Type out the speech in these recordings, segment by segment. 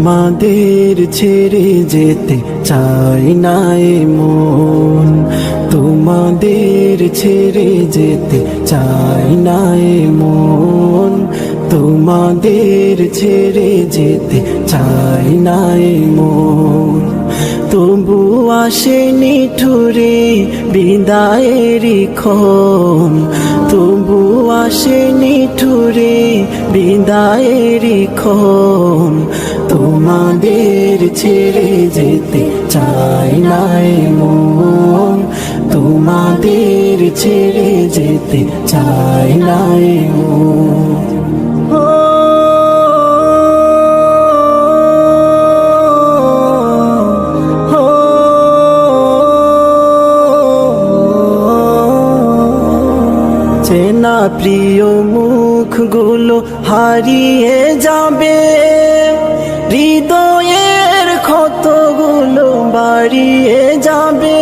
তোমাদের ছেড়ে যেতে চাই না এ মন, তোমাদের ছেড়ে যেতে চাই না এ মন, তোমাদের ছেড়ে যেতে চাই না এ মন। তবু আসেনি ঠুরে বিদায়েরই ক্ষণ, তবু আসেনি ঠুরে বিদায়েরই ক্ষণ। তোমাদের ছেড়ে যেতে চাই না এ মন, তোমাদের ছেড়ে যেতে চাই না এ মন। চেনা প্রিয় মুখগুলো হারিয়ে যাবে, হৃদয়ের ক্ষতগুলো বাড়িয়ে যাবে।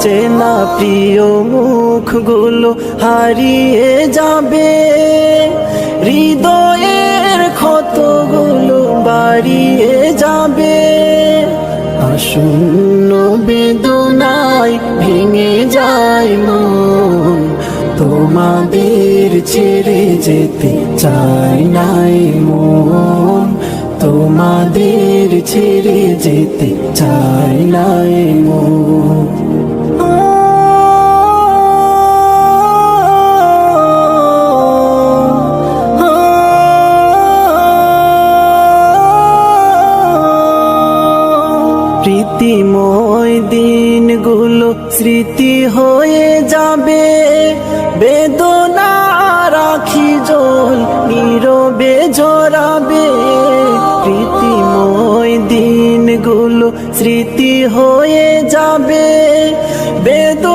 চেনা প্রিয় মুখগুলো হারিয়ে যাবে, হৃদয়ের ক্ষতগুলো বাড়িয়ে যাবে। আসন্ন বেদনায় ভেঙে যায় মন, তোমাদের ছেড়ে যেতে চাই না এ মন, তোমাদের ছেড়ে যেতে চাই না এ মন। প্রীতিময় দিনগুলো স্মৃতি হয়ে যাবে, বেদনা রাখি জল নীরবে ঝরাবে। প্রীতিময় দিনগুলো স্মৃতি হয়ে যাবে, বেদনা